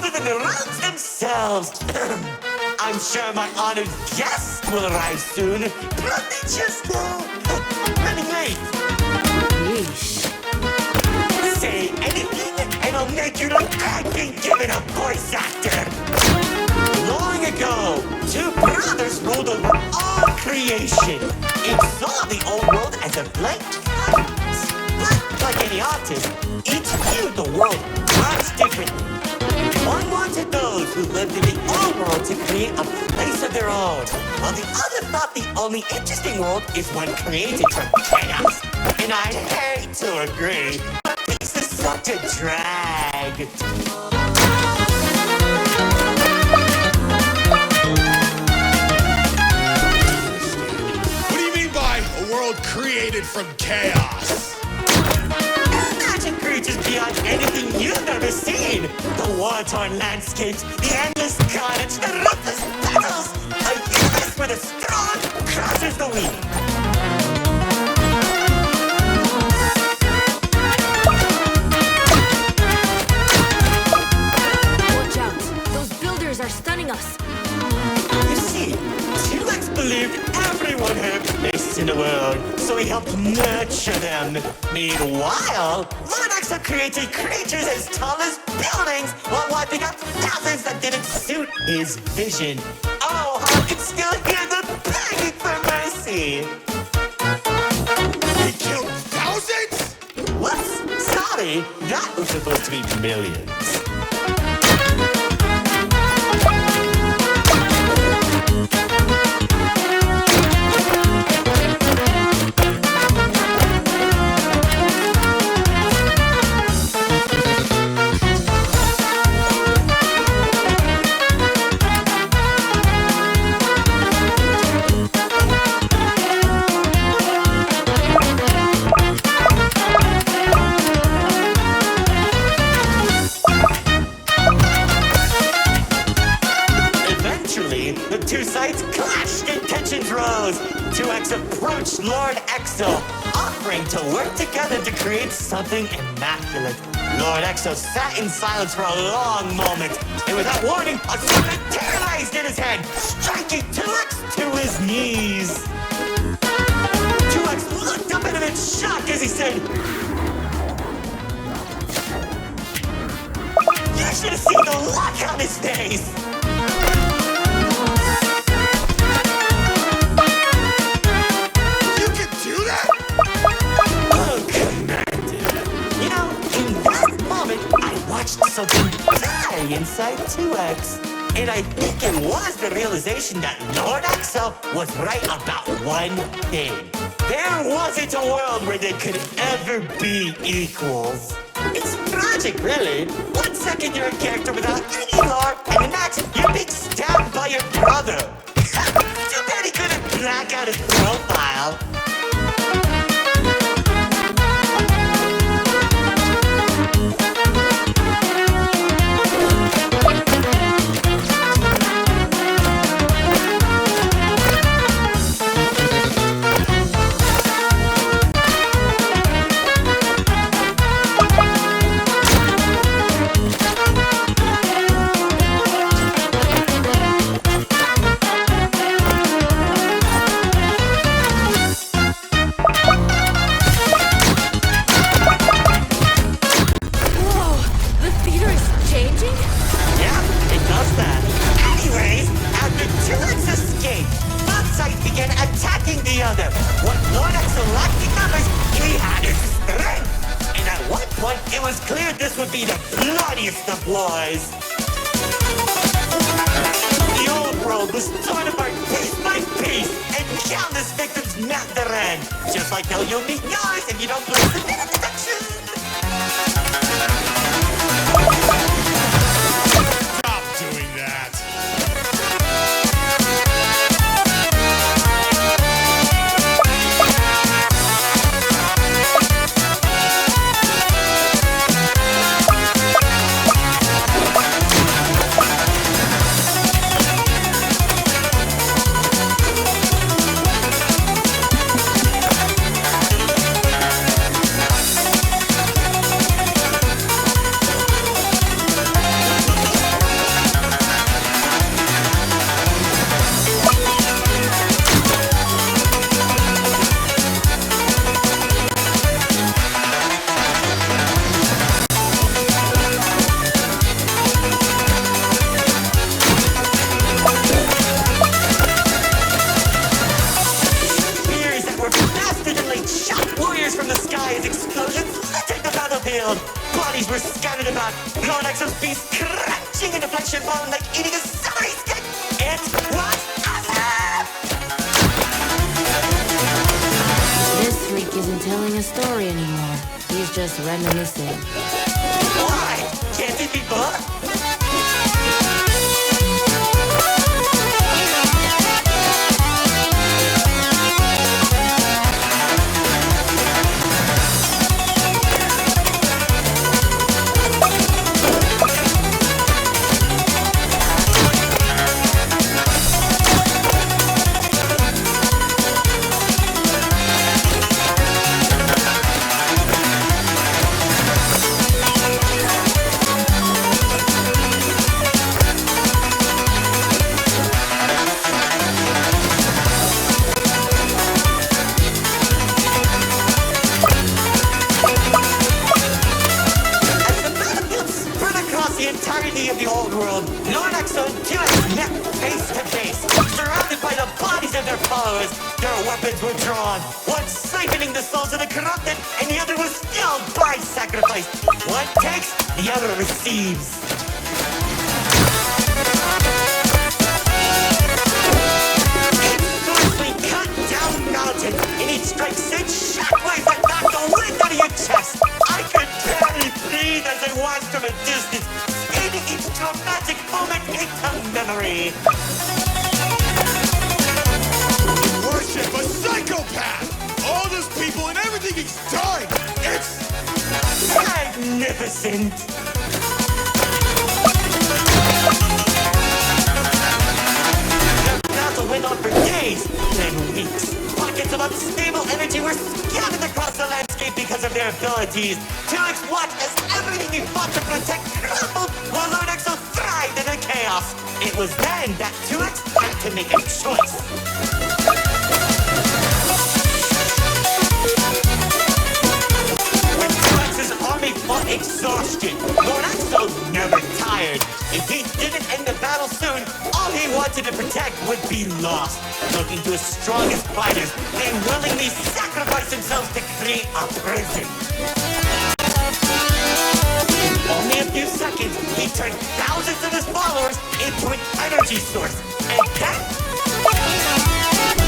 older than the realms themselves. I'm sure my honored guests will arrive soon, but they just running late. Yeesh. Say anything, and I'll make you look like being given a voice actor. Long ago, two brothers ruled over all creation. Each saw the old world as a blank canvas. But like any artist, each viewed the world much differently. One wanted those who lived in the old world to create a place of their own, while the other thought the only interesting world is one created from chaos. And I'd hate to agree, but this is such a drag. What do you mean by a world created from chaos? Imagine creatures beyond anything you've ever seen. The war-torn landscapes, the endless carnage, the ruthless battles. A universe where the strong crushes the weak. Watch out. Those builders are stunning us. You see, T-Rex believed everyone had a place in the world, so he helped nurture them. Meanwhile, Paradoxum created creatures as tall as buildings while wiping out thousands that didn't suit his vision. Oh, I can still hear them begging for mercy. He killed thousands? Whoops, sorry, that was supposed to be millions. The two sides clashed and tensions rose. 2X approached Lord Exo, offering to work together to create something immaculate. Lord Exo sat in silence for a long moment, and without warning, a sword materialized in his hand, striking 2X to his knees. 2X looked up at him in shock as he said, "You should have seen the look on his face." Something die inside 2X. And I think it was the realization that Lord Exo was right about one thing. There wasn't a world where they could ever be equals. It's tragic, really. 1 second you're a character without any lore, and the next you're being stabbed by your brother. Too bad he couldn't black out his profile. It was clear this would be the bloodiest of wars. The old world was torn apart piece by piece, and countless victims met their end. Just like how you'll meet yours if you don't listen to the detection. Stop doing that. destruction bone like eating a celery stick. It was awesome! This freak isn't telling a story anymore. He's just reminiscing. Why? Can't it be both? Of the old world, Lord Exo and TDS met face to face, surrounded by the bodies of their followers. Their weapons were drawn, one siphoning the souls of the corrupted, and the other was killed by sacrifice. One takes, the other receives. Each swiftly cut down mountain, and each strike sent shockwaves that knocked the wind out of your chest. I could barely breathe as I watched from a distance, each traumatic moment into memory. Worship a psychopath! All those people and everything he's done! It's magnificent! The battle went on for days, then weeks. Pockets of unstable energy were scattered across the landscape because of their abilities. TDS watched as everything he fought to protect crumbled while Lord Exo thrived in the chaos. It was then that TDS had to make a choice. When TDS's army fought exhaustion, Lord Exo never tired. If he didn't end the battle soon, all he wanted to protect would be lost. Looking to his strongest fighters, they willingly sacrificed themselves to create a prison. In only a few seconds, he turned thousands of his followers into an energy source. And then...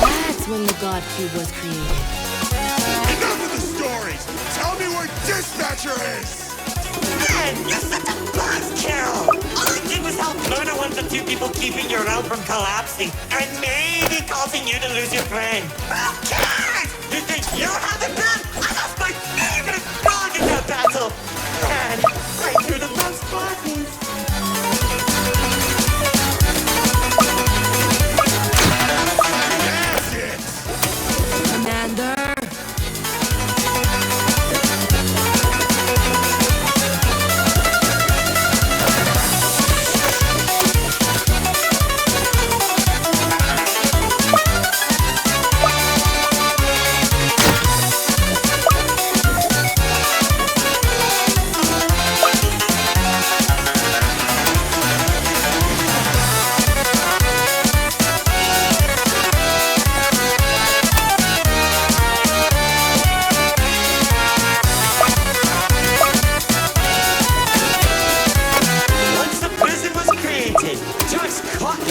That's when the God Cube was created. enough of the stories! Tell me where Dispatcher is! Man, you're such a buzzkill! All I did was help murder one of the two people keeping your realm from collapsing, and maybe causing you to lose your friend. Who cares? You think you have it bad? I lost my favorite dog in that battle! And I threw the most parties. That's it! Commander!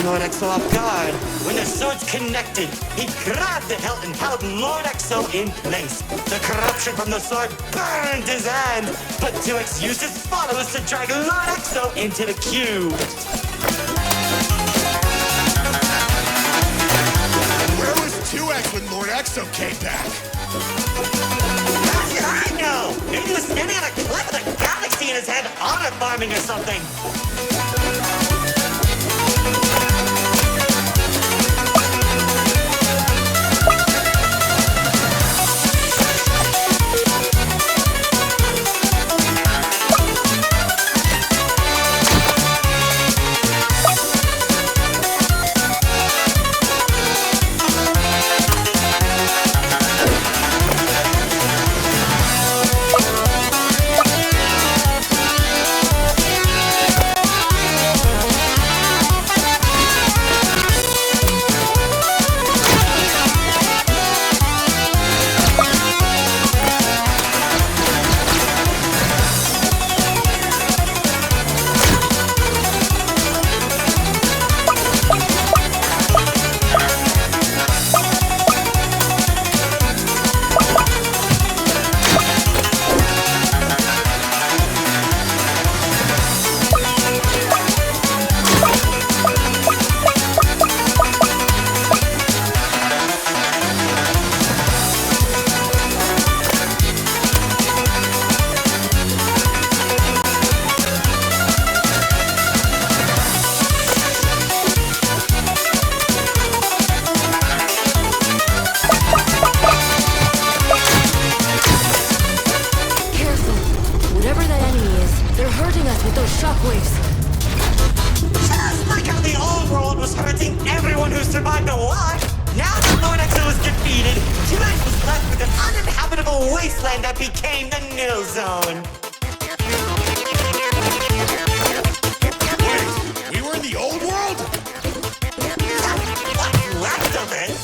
Lord Exo off guard. When the swords connected, he grabbed the hilt and held Lord Exo in place. The corruption from the sword burned his hand, but TDS used his followers to drag Lord Exo into the cube. Where was 2X when Lord Exo came back? How did I know? Maybe he was standing on a cliff with a galaxy in his head, honor farming or something. survived the war. Now that Lord Exo was defeated, 2X was left with an uninhabitable wasteland that became the Nil Zone. Wait, we were in the old world? What's left of it?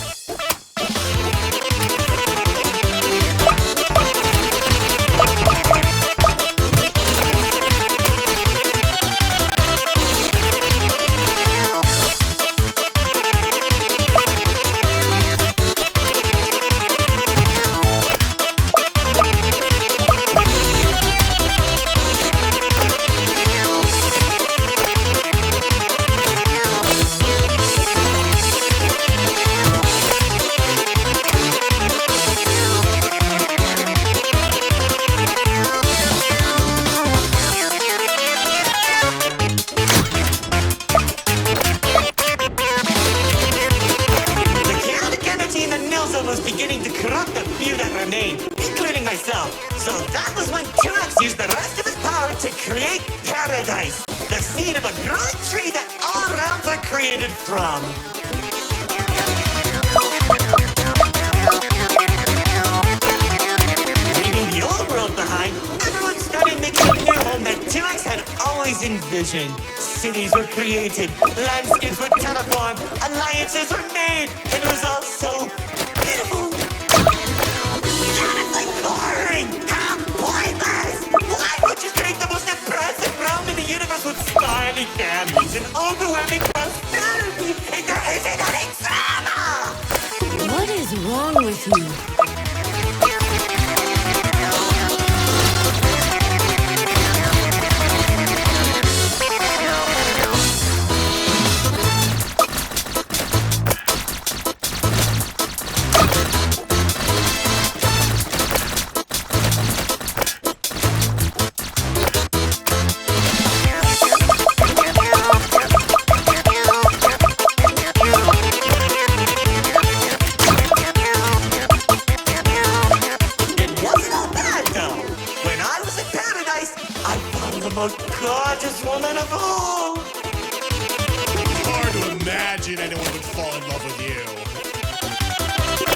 So that was when 2X used the rest of his power to create Paradise, the seed of a growing tree that all realms are created from. Leaving the old world behind, everyone started making a new home that 2X had always envisioned. Cities were created, landscapes were terraformed, alliances were made, and it was all so beautiful. Honestly boring! How pointless! Why would you create the most impressive realm in the universe with spiraling families and overwhelming prosperity if there isn't any drama? What is wrong with you? Gorgeous woman of all! Hard to imagine anyone would fall in love with you.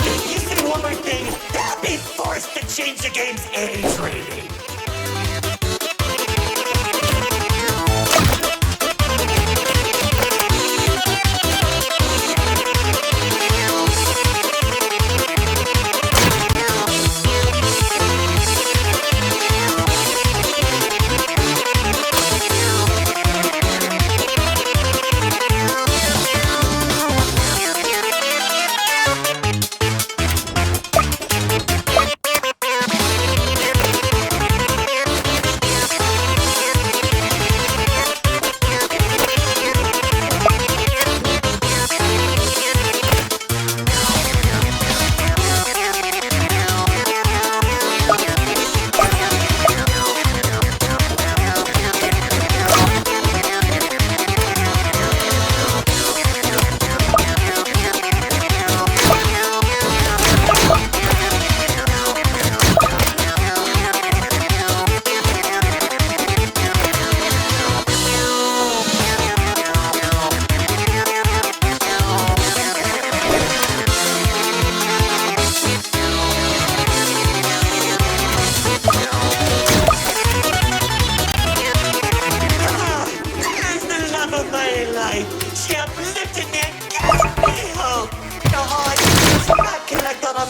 If you say one more thing, they'll be forced to change the game's age rating.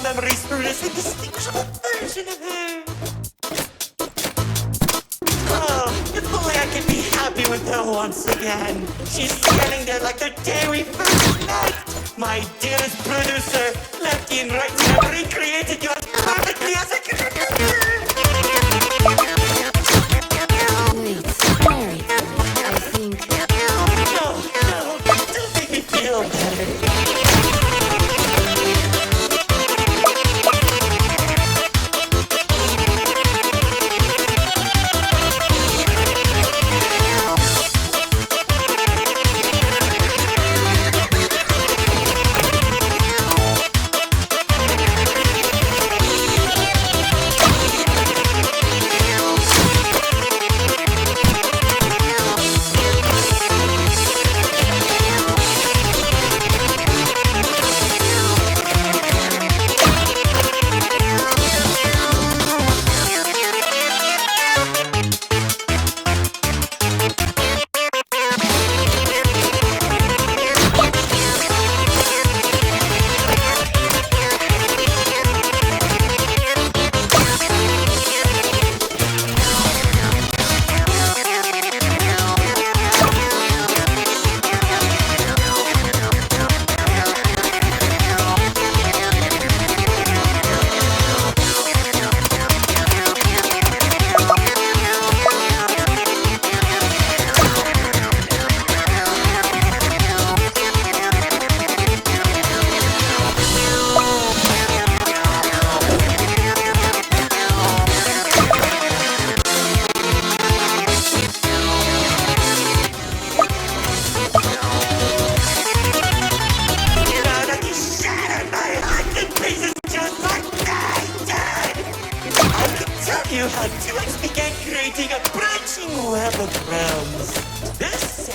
Memories through this indistinguishable version of her. Oh, if only I could be happy with her once again. She's standing there like the day we first met. My dearest producer, lefty and right have recreated you as perfectly as I could. Wait, sorry. I think... No, don't make me feel better.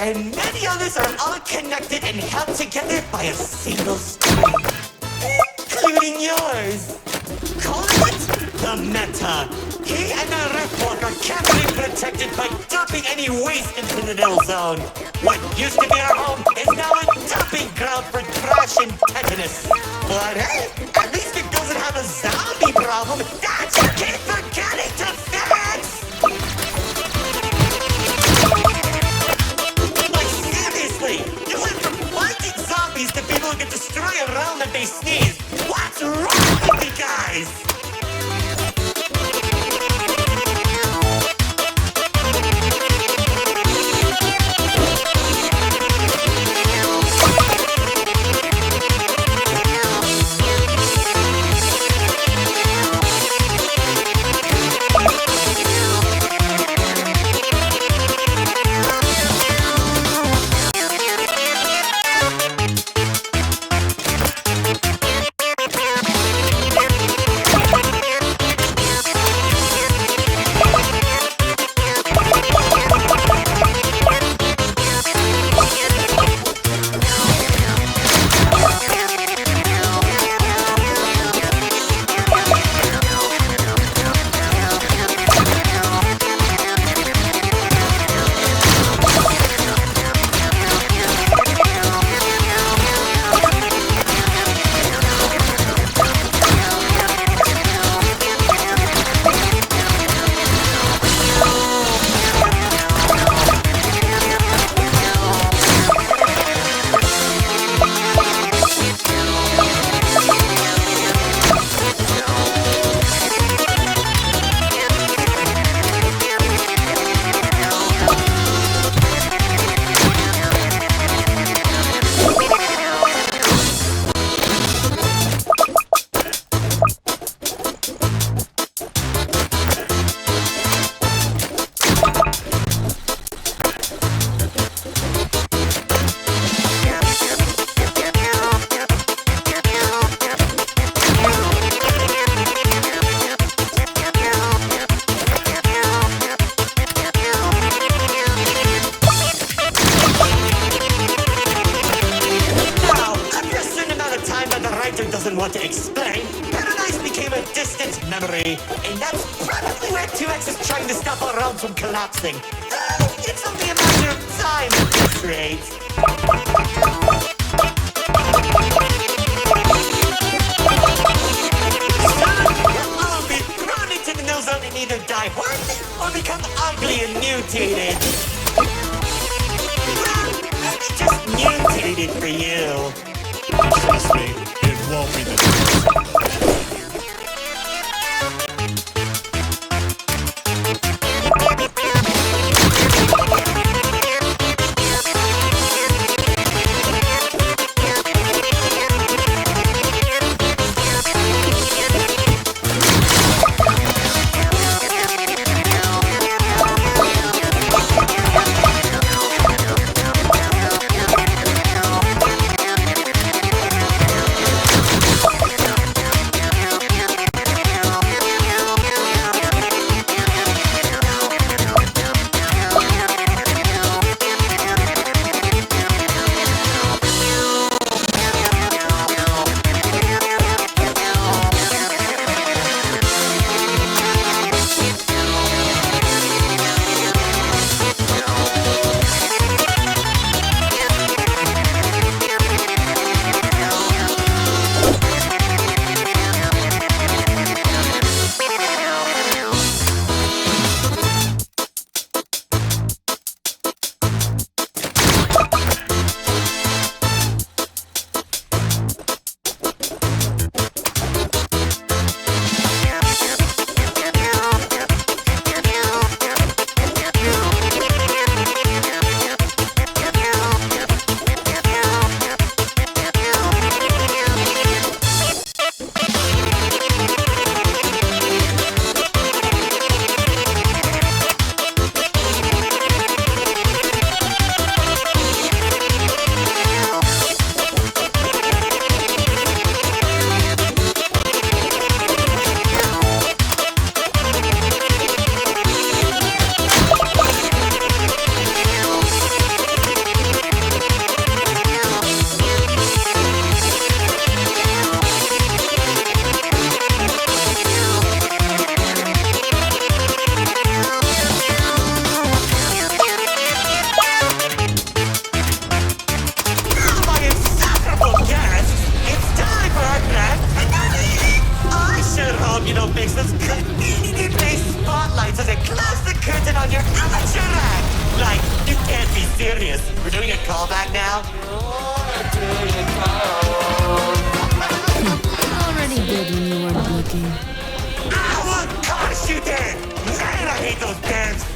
and many others are all connected and held together by a single string, including yours. Call it the meta. He and the Riftwalk are carefully protected by dumping any waste into the middle zone. What used to be our home is now a dumping ground for trash and tetanus. But hey, at least it doesn't have a zombie problem that you keep forgetting to fix! Like seriously, you went from fighting zombies to people who can destroy a round that they sneeze. What's wrong with you guys? Want to explain, Paradise became a distant memory, and that's probably where 2X is trying to stop our realms from collapsing. It's only a matter of time at this rate. Soon, we'll all be thrown into the no zone and either die horribly or become ugly and mutated. Well, maybe just mutated for you. Trust me, it won't be the case. those conveniently spotlights as I close the curtain on your amateur act. Like, you can't be serious. We're doing a callback now? Already did when you weren't looking. Ow! Come on, shoot there! Man, I hate those bands.